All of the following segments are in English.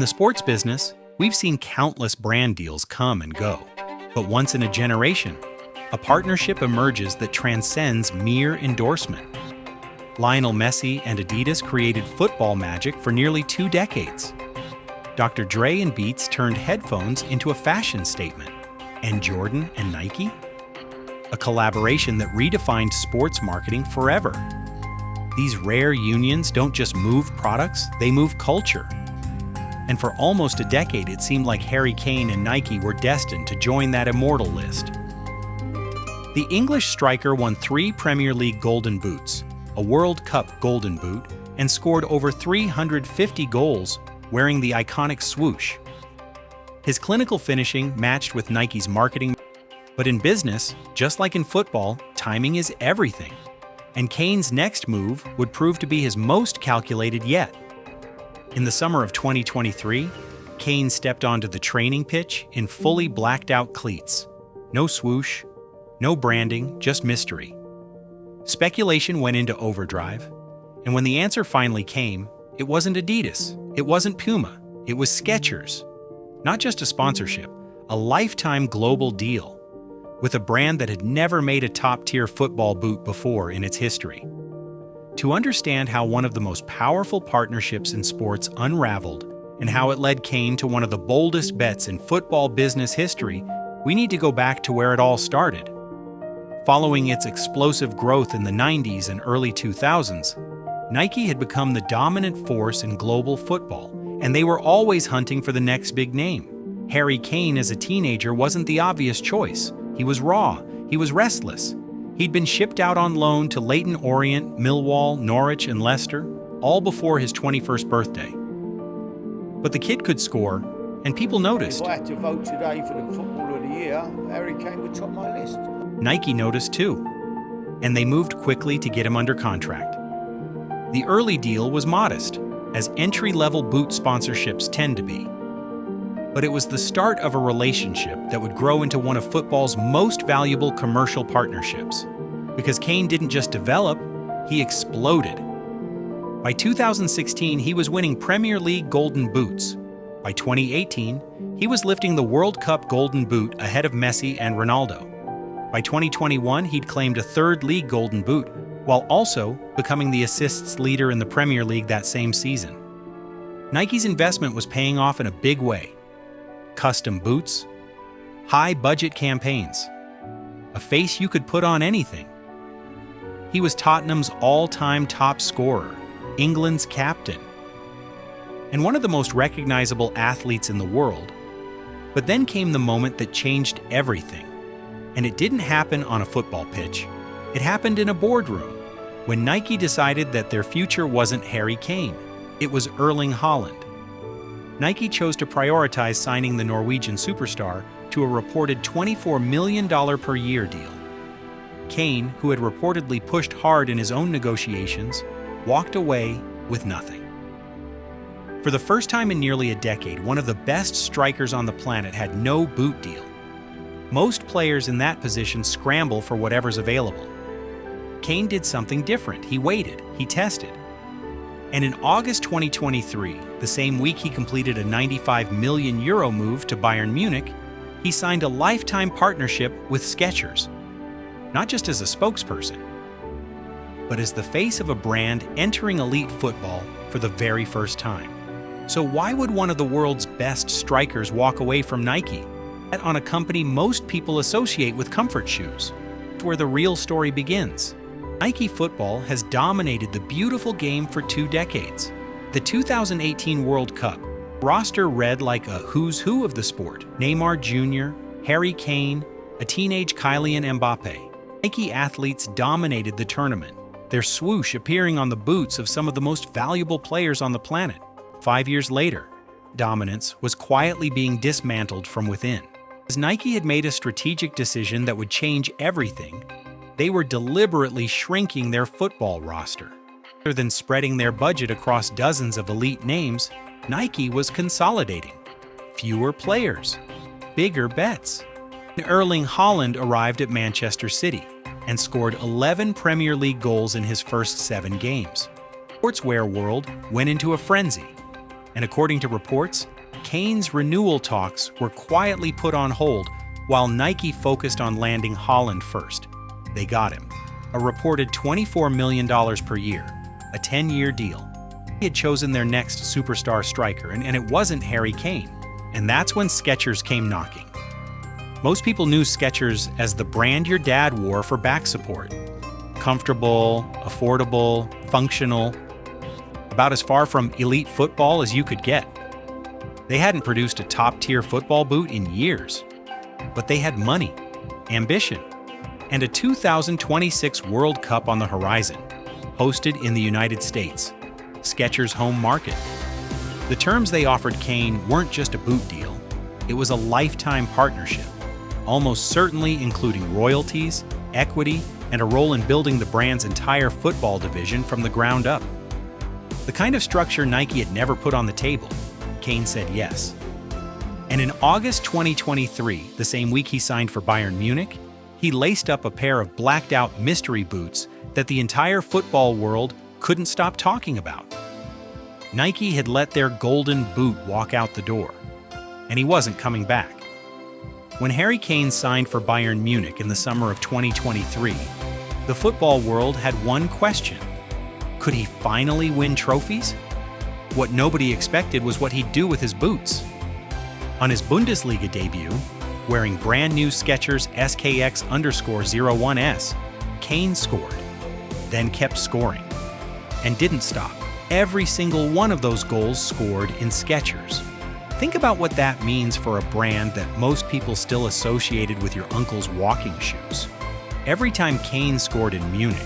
the sports business, we've seen countless brand deals come and go. But once in a generation, a partnership emerges that transcends mere endorsement. Lionel Messi and Adidas created football magic for nearly 2 decades. Dr. Dre and Beats turned headphones into a fashion statement. And Jordan and Nike? A collaboration that redefined sports marketing forever. These rare unions don't just move products, they move culture. And for almost a decade, it seemed like HarryKane and Nike were destined to join that immortal list. The English striker won 3 Premier League Golden Boots, a World Cup Golden Boot, and scored over 350 goals wearing the iconic swoosh. His clinical finishing matched with Nike's marketing, but in business, just like in football, timing is everything. And Kane's next move would prove to be his most calculated yet. In the summer of 2023, Kane stepped onto the training pitch in fully blacked-out cleats. No swoosh, no branding, just mystery. Speculation went into overdrive, and when the answer finally came, it wasn't Adidas, it wasn't Puma, it was Skechers. Not just a sponsorship, a lifetime global deal, with a brand that had never made a top-tier football boot before in its history. To understand how one of the most powerful partnerships in sports unraveled and how it led Kane to one of the boldest bets in football business history, we need to go back to where it all started. Following its explosive growth in the 90s and early 2000s, Nike had become the dominant force in global football, and they were always hunting for the next big name. HarryKane as a teenager wasn't the obvious choice. He was raw, he was restless. He'd been shipped out on loan to Leyton Orient, Millwall, Norwich, and Leicester, all before his 21st birthday. But the kid could score, and people noticed. If I had to vote today for the Footballer of the Year, HarryKane would top my list. Nike noticed too, and they moved quickly to get him under contract. The early deal was modest, as entry-level boot sponsorships tend to be. But it was the start of a relationship that would grow into one of football's most valuable commercial partnerships. Because Kane didn't just develop, he exploded. By 2016, he was winning Premier League Golden Boots. By 2018, he was lifting the World Cup Golden Boot ahead of Messi and Ronaldo. By 2021, he'd claimed a 3rd league Golden Boot, while also becoming the assists leader in the Premier League that same season. Nike's investment was paying off in a big way. Custom boots, high-budget campaigns, a face you could put on anything. He was Tottenham's all-time top scorer, England's captain, and one of the most recognizable athletes in the world. But then came the moment that changed everything. And it didn't happen on a football pitch. It happened in a boardroom, when Nike decided that their future wasn't HarryKane, it was Erling Haaland. Nike chose to prioritize signing the Norwegian superstar to a reported $24 million per year deal. Kane, who had reportedly pushed hard in his own negotiations, walked away with nothing. For the first time in nearly a decade, one of the best strikers on the planet had no boot deal. Most players in that position scramble for whatever's available. Kane did something different. He waited, he tested. And in August 2023, the same week he completed a €95 million move to Bayern Munich, he signed a lifetime partnership with Skechers, not just as a spokesperson, but as the face of a brand entering elite football for the very first time. So why would one of the world's best strikers walk away from Nike? On a company most people associate with comfort shoes, where the real story begins. Nike football has dominated the beautiful game for 2 decades. The 2018 World Cup roster read like a who's who of the sport. Neymar Jr., HarryKane, a teenage Kylian Mbappe. Nike athletes dominated the tournament, their swoosh appearing on the boots of some of the most valuable players on the planet. 5 years later, dominance was quietly being dismantled from within. As Nike had made a strategic decision that would change everything, they were deliberately shrinking their football roster. Rather than spreading their budget across dozens of elite names, Nike was consolidating. Fewer players, bigger bets. Erling Haaland arrived at Manchester City and scored 11 Premier League goals in his first 7 games. The sportswear world went into a frenzy. And according to reports, Kane's renewal talks were quietly put on hold while Nike focused on landing Haaland first. They got him. A reported $24 million per year, a 10-year deal. He had chosen their next superstar striker, and it wasn't Harry Kane. And that's when Skechers came knocking. Most people knew Skechers as the brand your dad wore for back support. Comfortable, affordable, functional, about as far from elite football as you could get. They hadn't produced a top-tier football boot in years, but they had money, ambition, and a 2026 World Cup on the horizon, hosted in the United States, Skechers' home market. The terms they offered Kane weren't just a boot deal, it was a lifetime partnership, almost certainly including royalties, equity, and a role in building the brand's entire football division from the ground up. The kind of structure Nike had never put on the table. Kane said yes. And in August 2023, the same week he signed for Bayern Munich, he laced up a pair of blacked-out mystery boots that the entire football world couldn't stop talking about. Nike had let their golden boot walk out the door, and he wasn't coming back. When Harry Kane signed for Bayern Munich in the summer of 2023, the football world had one question. Could he finally win trophies? What nobody expected was what he'd do with his boots. On his Bundesliga debut, wearing brand new Skechers SKX_01S, Kane scored, then kept scoring, and didn't stop. Every single one of those goals scored in Skechers. Think about what that means for a brand that most people still associated with your uncle's walking shoes. Every time Kane scored in Munich,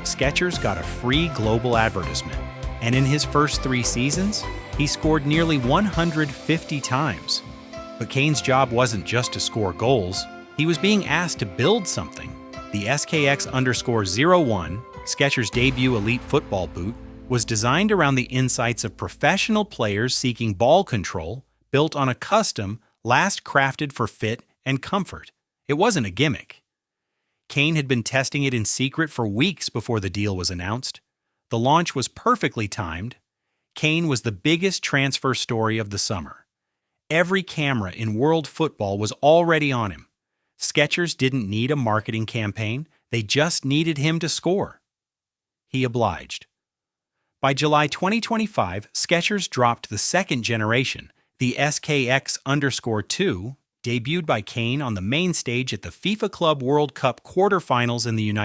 Skechers got a free global advertisement, and in his first 3 seasons, he scored nearly 150 times. But Kane's job wasn't just to score goals, he was being asked to build something. The SKX_01, Skechers' debut elite football boot, was designed around the insights of professional players seeking ball control, built on a custom, last crafted for fit and comfort. It wasn't a gimmick. Kane had been testing it in secret for weeks before the deal was announced. The launch was perfectly timed. Kane was the biggest transfer story of the summer. Every camera in world football was already on him. Skechers didn't need a marketing campaign, they just needed him to score. He obliged. By July 2025, Skechers dropped the second generation, the SKX_2, debuted by Kane on the main stage at the FIFA Club World Cup quarterfinals in the United States.